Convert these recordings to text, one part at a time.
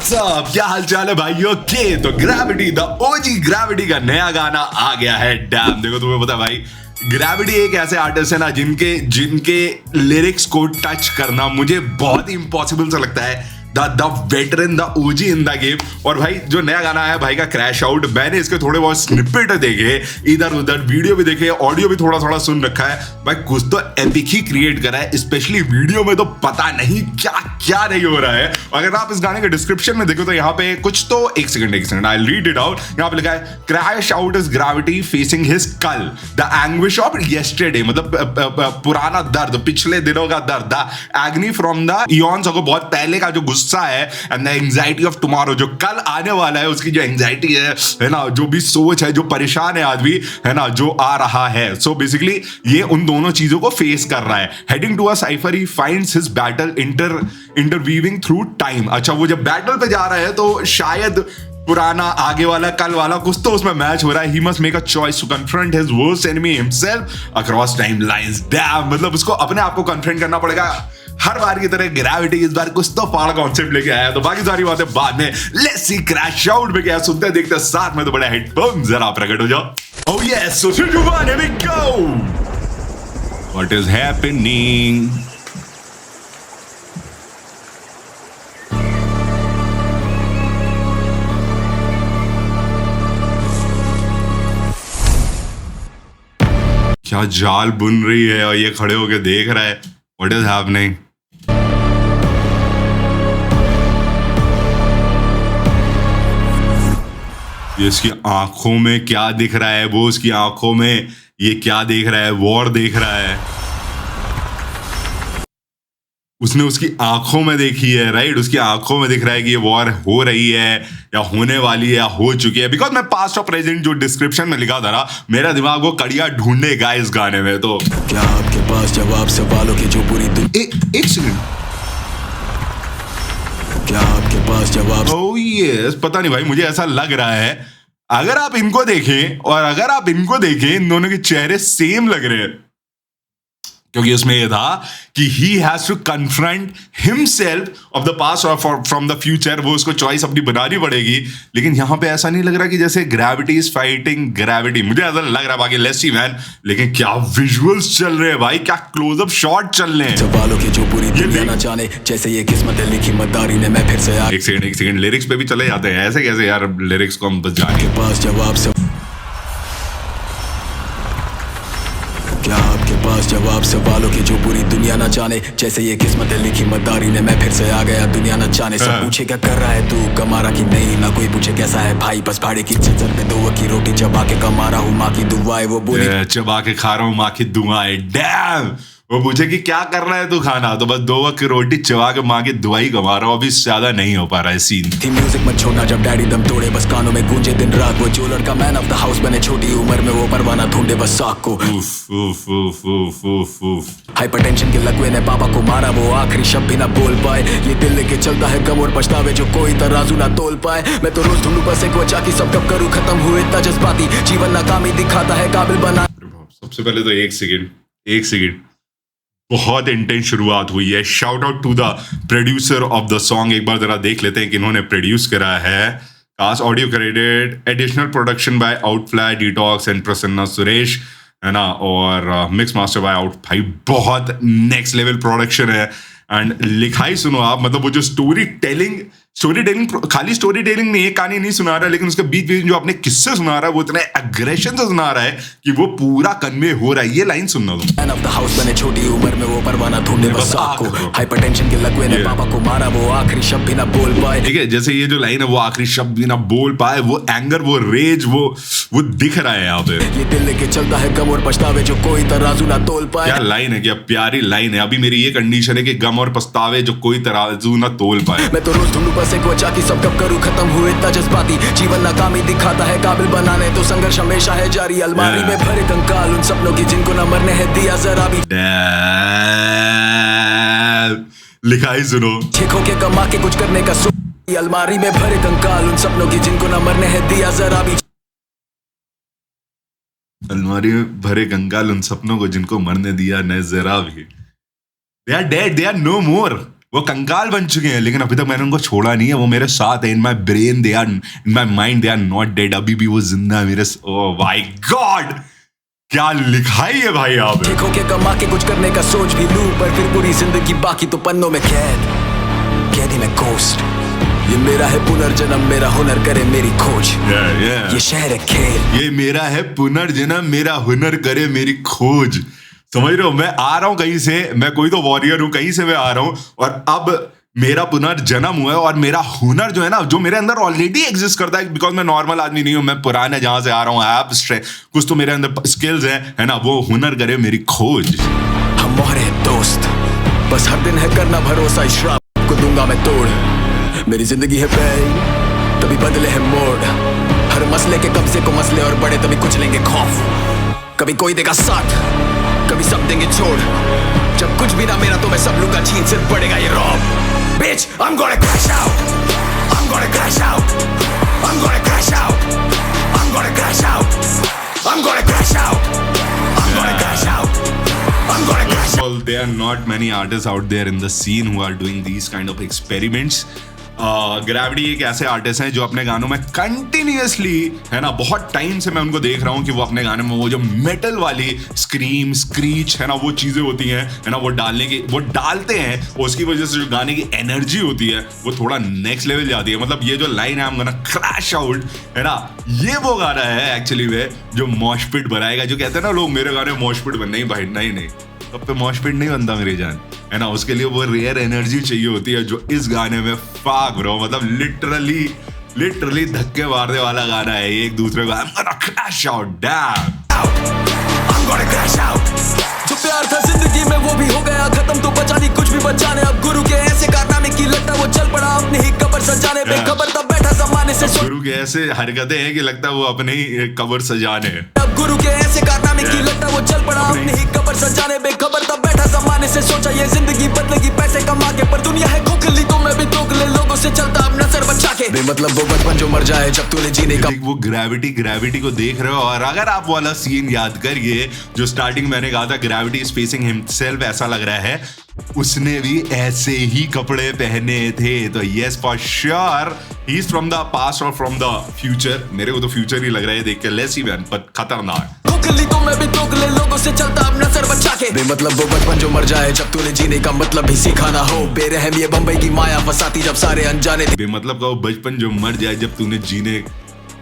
WhatsApp, क्या हालचाल है भाइयों के। तो ग्रेविटी द ओजी ग्रेविटी का नया गाना आ गया है। डैम, देखो तुम्हें पता है भाई, ग्रेविटी एक ऐसे आर्टिस्ट है ना जिनके जिनके लिरिक्स को टच करना मुझे बहुत ही इम्पॉसिबल सा लगता है। The veteran, the OG in the game. और भाई जो नया गाना है भाई का क्रैश आउट, मैंने इसके थोड़े बहुत स्निपेट देखे, इधर उधर वीडियो भी देखे, ऑडियो भी थोड़ा थोड़ा सुन रखा है। भाई कुछ तो एपिक ही क्रिएट करा है, स्पेशली वीडियो में तो पता नहीं क्या क्या नहीं हो रहा है। अगर आप इस गाने के डिस्क्रिप्शन में देखो तो यहाँ पे कुछ तो एक second I read it out. यहाँ पे लिखा है crash out is gravity facing his skull, the anguish of yesterday, मतलब पुराना दर्द, पिछले दिनों का दर्द, the agony from the aeons, बहुत पहले का जो गुस्सा है, and the anxiety of tomorrow, जो कल आने वाला है उसकी जो एंजाइटी है ना, जो भी सोच है, जो परेशान है आदमी है ना, जो आ रहा है। सो बेसिकली ये उन दोनों चीजों को फेस कर रहा है। Heading to a cipher he finds his battle interweaving through time. अच्छा, वो जब बैटल पे जा रहा है तो शायद पुराना, आगे वाला, कल वाला कुछ तो उसमें मैच हो रहा है। He must make a choice to confront his worst enemy himself across timelines. Damn, मतलब उसको अपने आप को कन्फ्रंट करना पड़ेगा। हर बार की तरह ग्रेविटी इस बार कुछ तो फाड़ कॉन्सेप्ट लेके आया। तो बाकी सारी बातें बाद में। लेट्स सी क्रैश आउट में क्या सुनते हैं, देखते हैं साथ में। तो बड़ा हिट बम, जरा प्रकट हो जाओ। Oh yes, so 3 2 1 here we go. What is happening? क्या जाल बुन रही है और ये खड़े होके देख रहा है। What is happening? ये इसकी आंखों में क्या दिख रहा है, वो उसकी आंखों में ये क्या देख रहा है, वॉर देख रहा है। उसने उसकी आंखों में देखी है, राइट? उसकी आंखों में दिख रहा है कि ये वॉर हो रही है या होने वाली है या हो चुकी है। बिकॉज मैं पास्ट और प्रेजेंट जो डिस्क्रिप्शन में लिखा था ना, मेरा दिमाग वो कड़िया ढूंढेगा इस गाने में। तो क्या आपके पास जवाब सवालों की जो पूरी एक सेकंड, क्या आपके पास जवाब? ओह यस, पता नहीं भाई, मुझे ऐसा लग रहा है अगर आप इनको देखें और अगर आप इनको देखें, इन दोनों के चेहरे सेम लग रहे हैं। क्योंकि उसमें यह था कि he has to confront himself of the past और फ्रॉम द फ्यूचर। वो उसको चॉइस अपनी बनानी पड़ेगी। लेकिन यहां पे ऐसा नहीं लग रहा कि जैसे ग्रेविटी इज फाइटिंग ग्रेविटी, मुझे ऐसा लग रहा है। बाकी लेट्स सी मैन, लेकिन क्या विजुअल्स चल रहे हैं भाई, क्या क्लोजअप शॉट चल रहे हैं। सवालों की जो पूरी दुनिया ना जाने, जैसे ये किस्मत है लिखी मदारी ने, मैं फिर से एक सेकंड लिरिक्स पे भी चले जाते हैं। ऐसे कैसे यार, लिरिक्स को हम बस जाने के पास जवाब क्या आपके पास जवाब सवालों की जो पूरी दुनिया ना जाने, जैसे ये किस्मत है लिखी मदारी ने, मैं फिर से आ गया दुनिया न जाने। सब पूछे क्या कर रहा है तू, कमा रहा कि नहीं, ना कोई पूछे कैसा है भाई, बस भाड़े की छज्जर पे 2 की रोटी चबा के कमा रहा हूँ, माँ की दुआएं वो बोली चबा के खा रहा हूँ माँ की दुआएं। डैम, वो पूछे कि क्या कर रहा है तू खाना, तो बस 2 वक्त की रोटी चबा के माँ की दुआई कमा रहा हूँ। अभी ज्यादा नहीं हो पा रहा है सीन। थी म्यूजिक मत छोड़ना जब डैडी दम तोड़े, बस कानों में गूंजे दिन रात। वो जो लड़का मैन ऑफ द हाउस बने छोटी उम्र में, वो परवाना ढूंढे बस साख को। हाइपरटेंशन के लकवे ने पापा को मारा, वो आखिरी शब्द भी ना बोल पाए। ये दिल लेके चलता है गम और पछतावे जो कोई तराजू ना तोल पाए। मैं तो रोज ढूंढूं बस एक वजह की सब कब करूं खत्म हुए इतना जज्बाती जीवन, नाकामी दिखाता है काबिल बना। सबसे पहले तो एक सेकंड, बहुत इंटेंस शुरुआत हुई है। Shout out to the producer of the song. एक बार जरा देख लेते हैं कि इन्होंने प्रोड्यूस करा है। Cast audio credit, additional production by outfly, detox and Prasanna Suresh, है ना, और मिक्स मास्टर बाय आउट। भाई बहुत नेक्स्ट लेवल प्रोडक्शन है। एंड लिखाई सुनो आप, मतलब वो जो स्टोरी टेलिंग खाली स्टोरी टेलिंग नहीं है, कहानी नहीं सुना रहा है, लेकिन उसके बीच बीच जो अपने किस्से सुना रहा है वो इतने एग्रेशन से सुना रहा है कि वो पूरा कन्वे हो रहा है। ये लाइन सुनना तुम। मैन ऑफ द हाउस बने छोटी उम्र में, वो परवाना ढूंढे बस साख को। हाइपरटेंशन के लकवे ने पापा को मारा, वो आखिरी शब्द भी ना बोल पाए। ठीक है, जैसे ये जो लाइन है, वो आखिरी शब्द भी ना बोल पाए, वो एंगर, वो रेज, वो दिख रहा है यहाँ पे। ये दिल लेके चलता है गम और पछतावे जो कोई तराजू ना तोल पाए। क्या लाइन है, क्या प्यारी लाइन है। अभी मेरी ये कंडीशन है कि गम और पछतावे जो कोई तराजू ना तोल पाए। मैं तो रोज ढूंढूं बस एक वजह की सब कब करूं खत्म हुए इतना जज्बाती जीवन, नाकामी दिखाता है काबिल बनाने, तो संघर्ष हमेशा है जारी। अलमारी में भरे कंकाल उन सपनों की जिनको न मरने है दिया जरा भी। लिखाई सुनो। ठीक होके कमा के कुछ करने का अलमारी में भरे कंकाल उन सपनों की जिनको न मरने है दिया जरा भी। अलमारी में भरे कंकाल उन सपनों को जिनको मरने दिया न जरा भी। They are dead, they are no more. वो कंकाल बन चुके हैं, लेकिन अभी तक मैंने उनको छोड़ा नहीं है। वो मेरे साथ है, in my brain they are, in my mind they are not dead. अभी भी वो जिंदा है मेरे। ओह माय गॉड, क्या लिखाई है भाई यहाँ पे। देखो के कमा के कुछ करने का सोच भी लूं, पर फिर पूरी जिंदगी बाकी तो पन्नों में कैदी में घोस्ट। ये मेरा है पुनर्जन्म, मेरा हुनर करे मेरी खोज। ये शहर है खेल, ये मेरा है पुनर्जन्म, मेरा हुनर करे मेरी खोज। समझ रहे हो, मैं आ रहा हूं कहीं से, मैं कोई तो वॉरियर हूं, कहीं से मैं आ रहा हूं और अब मेरा पुनर्जन्म हुआ है और मेरा हुनर जो है ना, जो मेरे अंदर ऑलरेडी एग्जिस्ट करता है, बिकॉज मैं नॉर्मल आदमी नहीं हूं, मैं पुराने जहां से आ रहा हूं, एब्स्ट्रैक्ट कुछ तो मेरे अंदर स्किल्स है ना, वो हुनर करे मेरी खोज। हम मोहरे दोस्त, बस हर दिन है करना भरोसा, इस श्राप को दूंगा मैं तोड़। मेरी जिंदगी है पेन, तभी बदले है मोड़। हर मसले के कब्जे को मसले और बड़े तभी कुछ लेंगे खौफ। कभी कोई देगा साथ, कभी सब देंगे छोड़। जब कुछ भी ना मेरा तो मैं सब लूंगा छीन, सिर्फ बढ़ेगा ये रौब। Bitch, I'm gonna crash out. I'm gonna crash out. I'm gonna crash out. I'm gonna crash out. I'm gonna crash out. I'm gonna crash out. I'm gonna crash out. Well, there are not many artists out there in the scene who are doing these kind of experiments. Gravity एक ऐसे artist हैं जो अपने गानों में continuously, है ना, बहुत टाइम से मैं उनको देख रहा हूँ कि वो अपने गाने में वो जो मेटल वाली स्क्रीम स्क्रीच है ना, वो चीजें होती हैं, है ना, वो डालते हैं, उसकी वजह से जो गाने की एनर्जी होती है वो थोड़ा नेक्स्ट लेवल जाती है। मतलब ये जो लाइन है, I'm gonna crash out, है ना, ये वो गाना है एक्चुअली में जो मॉशपिट बनाएगा। जो कहते हैं ना लोग, मेरे गाने मॉशपिट बन, नहीं भाई, नहीं तब पे मॉशपिट नहीं बनता मेरी जान, है ना। उसके लिए वो रेयर एनर्जी चाहिए होती है जो इस गाने में फाक ब्रो, मतलब लिटरली धक्के मारने वाला गाना है एक दूसरे को। I'm gonna crash out, damn. I'm gonna crash out. जो प्यार था जिंदगी में वो भी हो गया खत्म, तो बचा नहीं कुछ भी बचाने। अब गुरु के ऐसे कारनामे की लगता वो चल पड़ा अपनी ही कब्र सजाने, बेखबर तब बैठा जमाने से। गुरु के ऐसे हरकतें हैं कि लगता है वो अपने ही कब्र सजाने। अब गुरु के ऐसे कारनामे की लगता वो चल पड़ा अपनी ही कब्र सजाने, बेखबर तब बैठा जमाने से। सोचा ये जिंदगी बदलेगी पैसे कमा के, पर दुनिया है खोखली तो मैं भी दोगले लोगों से चलता अब नजर बचा के। बेमतलब वो बचपन जो मर जाए जब तूने जीने का। वो ग्रेविटी को देख रहे हो, और अगर आप वाला सीन याद करिए जो स्टार्टिंग मैंने कहा था, ग्रेविटी इज फेसिंग हिमसेल्फ, ऐसा लग रहा है उसने भी ऐसे ही कपड़े पहने थे। तो yes for sure he is from the past और फ्रॉम द फ्यूचर। मेरे को तो फ्यूचर ही लग रहा है देख के, लेस ही मैन, पर खतरनाक। तो मैं भी दोगले लोगों से चलता अब नजर बचा के। बेमतलब वो बचपन जो मर जाए जब तूने जीने का मतलब भी सीखा ना हो। बेरहम ये बंबई की माया फसाती जब सारे अनजाने थे। बेमतलब का वो बचपन जो मर जाए जब तूने जीने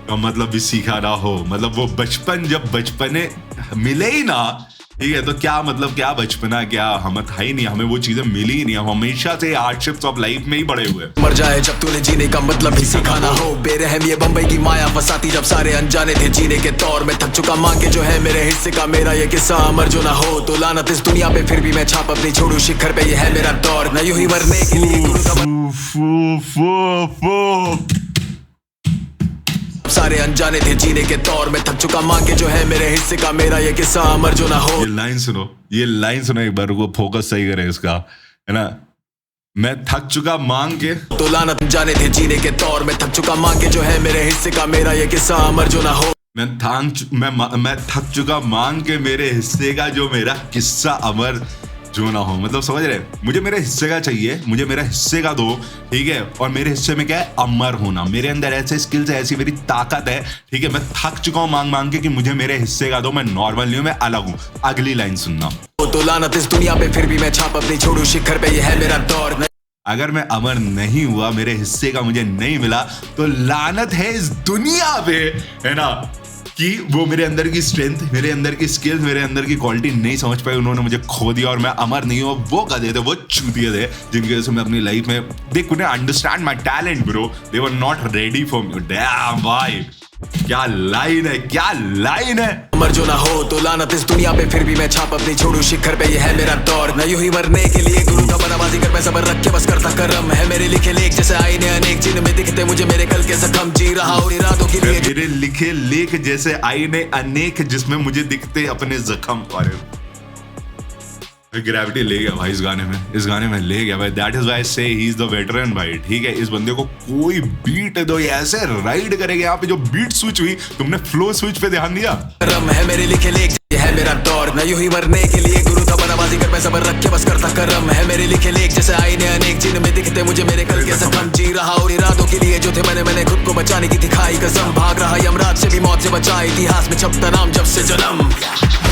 का मतलब भी सीखा ना हो। मतलब वो बचपन जब बचपने मिले ही ना, ठीक है, तो क्या मतलब, क्या बचपना, क्या हम था ही नहीं, हमें वो चीजें मिली ही नहीं। हम हमेशा से हार्डशिप्स ऑफ लाइफ में ही बड़े हुए। मर जाए जब तूने जीने का मतलब भी सीखा ना हो। बेरहम ये बंबई की माया फसाती जब सारे अनजाने थे जीने के तौर में। थक चुका मांग के जो है मेरे हिस्से का, मेरा ये किस्सा अमर जो ना हो। तो लानत इस दुनिया पे फिर भी मैं छाप अपनी छोड़ू शिखर पे, ये है मेरा दौर। न यूं ही मरने के लिए सारे अनजाने थे जीने के तौर में। थक चुका मांग के जो है मेरे हिस्से का, मेरा ये किस्सा अमर जो ना हो। ये लाइन सुनो एक बार, वो फोकस सही करे इसका, है ना। मैं थक चुका मांग के, तो लानत जाने थे जीने के तौर में। थक चुका मांग के जो है मेरे हिस्से का, मेरा ये किस्सा अमर जो ना हो। मैं थक चुका मांग के मेरे हिस्से का, जो मेरा किस्सा अमर जो ना हो। मतलब समझ रहे, मुझे मेरे हिस्से का चाहिए, मुझे मेरा हिस्से का दो, ठीक है। और मेरे हिस्से में क्या है, अमर होना। मेरे अंदर ऐसे स्किल्स है, ऐसी मेरी ताकत है, ठीक है। मैं थक चुका हूँ मांग के कि मुझे मेरे हिस्से का दो, मैं नॉर्मल नहीं हूँ, मैं अलग हूँ। अगली लाइन सुनना। तो लानत इस दुनिया पे फिर भी मैं छाप अपनी छोड़ू शिखर पे, ये है मेरा दौर। अगर मैं अमर नहीं हुआ, मेरे हिस्से का मुझे नहीं मिला, तो लानत है इस दुनिया पे, है ना, कि वो मेरे अंदर की स्ट्रेंथ, मेरे अंदर की स्किल्स, मेरे अंदर की क्वालिटी नहीं समझ पाए। उन्होंने मुझे खो दिया और मैं अमर नहीं हूँ। वो गधे थे, वो चूतिए थे, जिनकी वजह से मैं अपनी लाइफ में, they couldn't understand my talent bro, they were not ready for me. Dam भाई, क्या लाइन है। अमर जो ना हो, तो लानत इस दुनिया पे फिर भी मैं छाप अपनी छोड़ू शिखर पे, ये है मेरा दौर। न यूं ही मरने के लिए गुरु का बनाबाजी कर, मैं सबर रख के बस करता करम है। मेरे लिखे लेख जैसे आईने अनेक, जिनमें दिखते मुझे मेरे कल के जख्म। जी रहा हूं इरादों के लिए, मेरे लिखे लेख जैसे आईने अनेक, जिसमें मुझे दिखते अपने जख्म। ग्रेविटी ले गया भाई इस गाने में ले गया भाई। दैट इज व्हाई आई से ही इज द वेटरन भाई, ठीक है। इस बंदे को कोई बीट दो, ये ऐसे राइड करेगा। यहाँ पे जो बीट स्विच हुई, तुमने फ्लो स्विच पे ध्यान दिया। है मेरे लिखे लेख, ये है मेरा दौर। न यूं ही मरने के लिए गुरु का बड़ा बाजीगर मैं सबर रख के बस करता करम है मेरे लिखे लेख जैसे आईने अनेक जिनमें दिखते मुझे मेरे कल के जख्म जी रहा और इरादों के लिए जो थे मैंने खुद को बचाने की दिखाई कसम भाग रहा यमराज से भी मौत से बचा इतिहास में छपता नाम जब से जन्म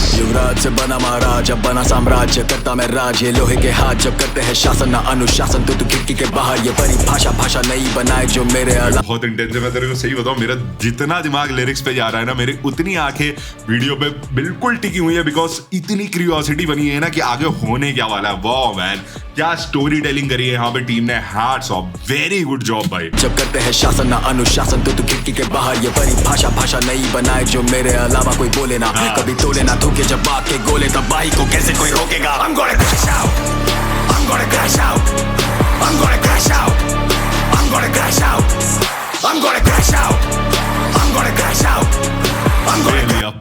युवराज से बना महाराज अब बना साम्राज्य करता मैं राज ये लोहे के हाथ जब करते हैं शासन ना अनुशासन तू खिड़की के बाहर ये परिभाषा भाषा नहीं बनाए जो मेरे बहुत इंटेंस है। मैं तेरे को सही बताऊं मेरा जितना दिमाग लिरिक्स पे जा रहा है ना मेरी उतनी आंखें वीडियो पे बिल्कुल टिकी हुई है बिकॉज इतनी क्यूरियोसिटी बनी है ना कि आगे होने क्या वाला है। वाह मैन क्या स्टोरी टेलिंग करी है यहाँ पे टीम ने। Hats off very good job भाई। जब करते हैं शासन ना अनुशासन तू खिड़की के बाहर ये परिभाषा भाषा नहीं बनाए जो मेरे अलावा कोई बोले ना कभी तोले ना थूके जब बात के गोले तब भाई को कैसे कोई रोकेगा। I'm gonna crash out I'm gonna crash out I'm gonna crash out I'm gonna crash out I'm gonna crash out I'm gonna crash out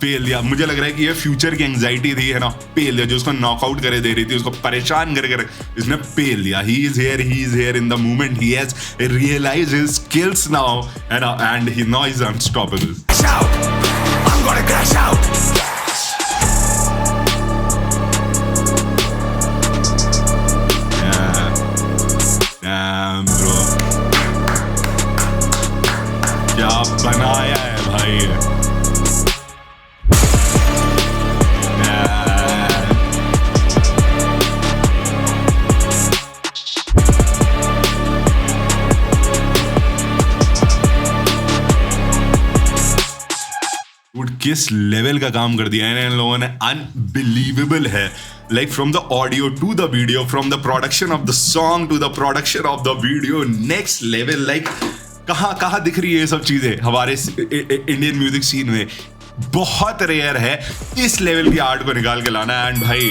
पेल दिया। मुझे लग रहा है कि ये फ्यूचर की एंजाइटी थी है ना पेल दिया जो उसको नॉकआउट करे दे रही थी उसको परेशान करके इसने पेल दिया। He is here in the moment he has realised his skills now है ना and he now is unstoppable. I'm gonna crash out bro क्या बनाया है भाई। किस लेवल का काम कर दिया है इन लोगों ने अनबिलीवेबल है। Like from the audio to the video from the production of the song to the production of the video next level. Like कहाँ दिख रही है ये सब चीजें हमारे इंडियन म्यूजिक सीन में। बहुत रेयर है इस लेवल की आर्ट को निकाल के लाना। एंड भाई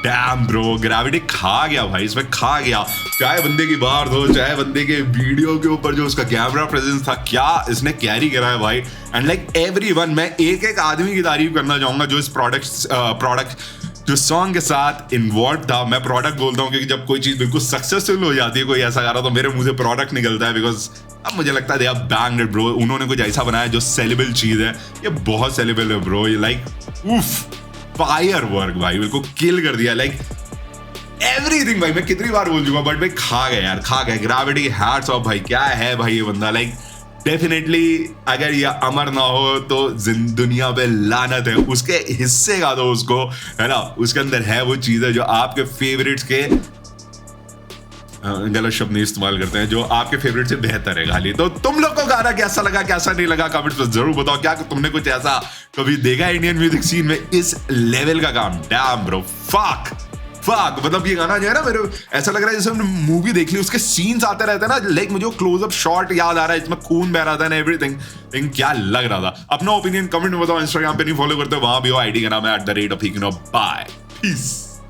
डैम ब्रो ग्रेविटी खा गया भाई इसमें खा गया। चाहे बंदे की बात हो चाहे बंदे के वीडियो के ऊपर जो उसका कैमरा प्रेजेंस था क्या इसने कैरी करा है भाई। एंड लाइक एवरीवन मैं एक आदमी की तारीफ करना चाहूंगा जो इस प्रोडक्ट जो सॉन्ग के साथ इन्वॉल्व था। मैं प्रोडक्ट बोलता हूँ क्योंकि जब कोई चीज बिल्कुल सक्सेसफुल हो जाती है कोई ऐसा कर रहा तो मेरे मुंह से प्रोडक्ट निकलता है बिकॉज अब मुझे लगता है दे आर बैंग्ड ब्रो। उन्होंने कुछ ऐसा बनाया जो सेलेबल चीज है। ये बहुत सेलेबल है ब्रो। ये लाइक उफ फायर वर्क भाई बिल्कुल किल कर दिया। लाइक एवरीथिंग भाई मैं कितनी बार बोल चुका बट भाई खा गया यार खा गया। ग्रेविटी हैट्स ऑफ भाई क्या है भाई ये बंदा। लाइक डेफिनेटली अगर ये अमर ना हो तो दुनिया पे लानत है। उसके हिस्से का दो उसको है ना उसके अंदर है वो चीजें जो आपके फेवरेट्स के गलत शब्द नहीं इस्तेमाल करते हैं जो आपके फेवरेट से बेहतर है खाली। तो तुम लोग को गाना कैसा लगा कैसा नहीं लगा कमेंट्स में जरूर बताओ। क्या तुमने कुछ ऐसा कभी देखा इंडियन म्यूजिक सीन में इस लेवल का काम। डैम ब्रो फक मतलब ये गाना जो है ना मेरे ऐसा लग रहा है जैसे हमने मूवी देख ली उसके सीन्स आते रहते हैं ना। लाइक मुझे वो क्लोजअप शॉट याद आ रहा है इसमें खून बह रहा था ना एवरीथिंग। लेकिन क्या लग रहा था अपना ओपिनियन कमेंट में बताओ। इंस्टाग्राम पे नहीं फॉलो करते वहां भी हो आईडी का नाम है @. Bye piece.